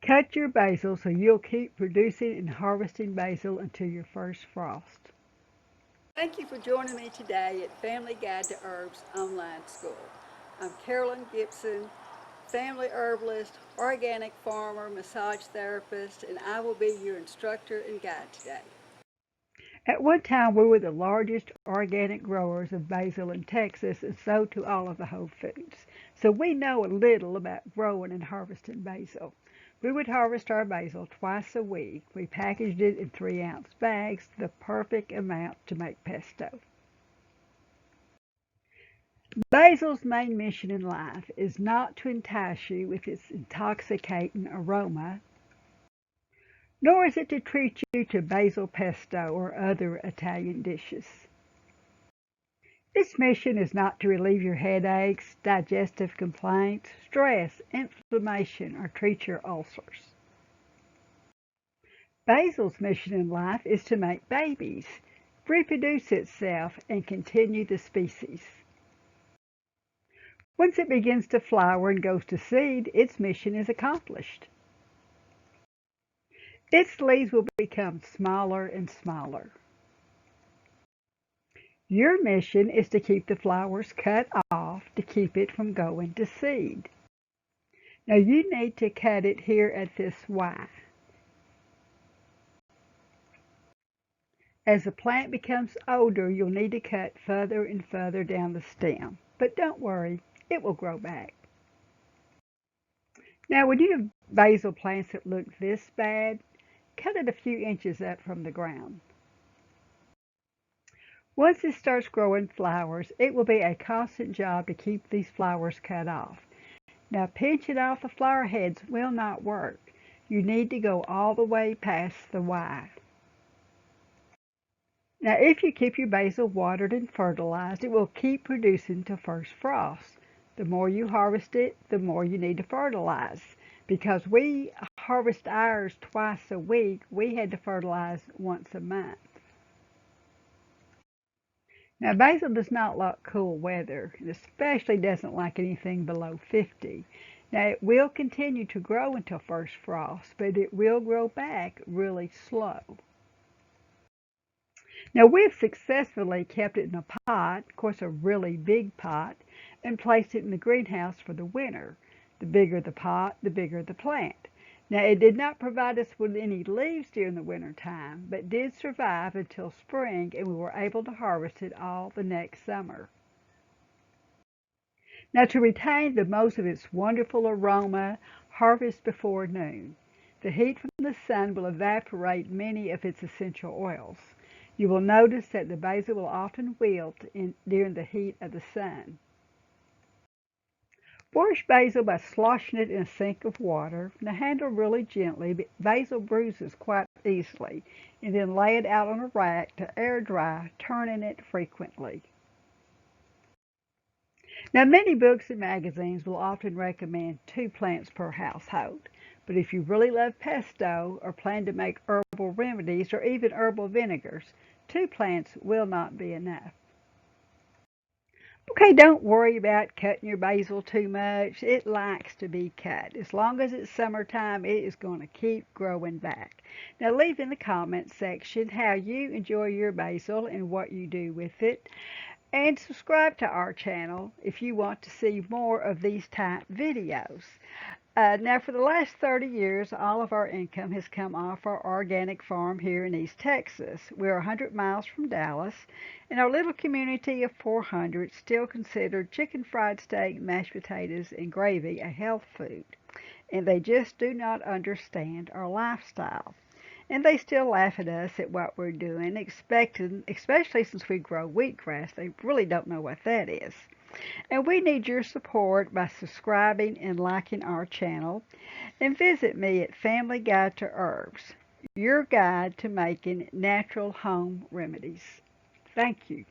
Cut your basil so you'll keep producing and harvesting basil until your first frost. Thank you for joining me today at Family Guide to Herbs Online School. I'm Carolyn Gibson, family herbalist, organic farmer, massage therapist, and I will be your instructor and guide today. At one time, we were the largest organic growers of basil in Texas and sold to all of the Whole Foods. So we know a little about growing and harvesting basil. We would harvest our basil twice a week. We packaged it in 3-ounce bags, the perfect amount to make pesto. Basil's main mission in life is not to entice you with its intoxicating aroma, nor is it to treat you to basil pesto or other Italian dishes. Its mission is not to relieve your headaches, digestive complaints, stress, inflammation, or treat your ulcers. Basil's mission in life is to make babies, reproduce itself, and continue the species. Once it begins to flower and goes to seed, its mission is accomplished. Its leaves will become smaller and smaller. Your mission is to keep the flowers cut off to keep it from going to seed. Now you need to cut it here at this Y. As the plant becomes older, you'll need to cut further and further down the stem. But don't worry, it will grow back. Now when you have basil plants that look this bad, cut it a few inches up from the ground. Once it starts growing flowers, it will be a constant job to keep these flowers cut off. Now pinching off the flower heads will not work. You need to go all the way past the Y. Now if you keep your basil watered and fertilized, it will keep producing till first frost. The more you harvest it, the more you need to fertilize. Because we harvest ours twice a week, we had to fertilize once a month. Now basil does not like cool weather, and especially doesn't like anything below 50. Now it will continue to grow until first frost, but it will grow back really slow. Now we've successfully kept it in a pot, of course a really big pot, and placed it in the greenhouse for the winter. The bigger the pot, the bigger the plant. Now it did not provide us with any leaves during the winter time, but did survive until spring, and we were able to harvest it all the next summer. Now to retain the most of its wonderful aroma, harvest before noon. The heat from the sun will evaporate many of its essential oils. You will notice that the basil will often wilt during the heat of the sun. Wash basil by sloshing it in a sink of water. Now handle really gently, but basil bruises quite easily, and then lay it out on a rack to air dry, turning it frequently. Now many books and magazines will often recommend 2 plants per household, but if you really love pesto or plan to make herbal remedies or even herbal vinegars, 2 plants will not be enough. Okay, don't worry about cutting your basil too much. It likes to be cut. As long as it's summertime, it is going to keep growing back. Now leave in the comments section how you enjoy your basil and what you do with it. And subscribe to our channel if you want to see more of these type videos. Now for the last 30 years, all of our income has come off our organic farm here in East Texas. We're 100 miles from Dallas, and our little community of 400 still consider chicken fried steak, mashed potatoes, and gravy a health food. And they just do not understand our lifestyle. And they still laugh at us at what we're doing, especially since we grow wheatgrass. They really don't know what that is. And we need your support by subscribing and liking our channel. And visit me at Family Guide to Herbs, your guide to making natural home remedies. Thank you.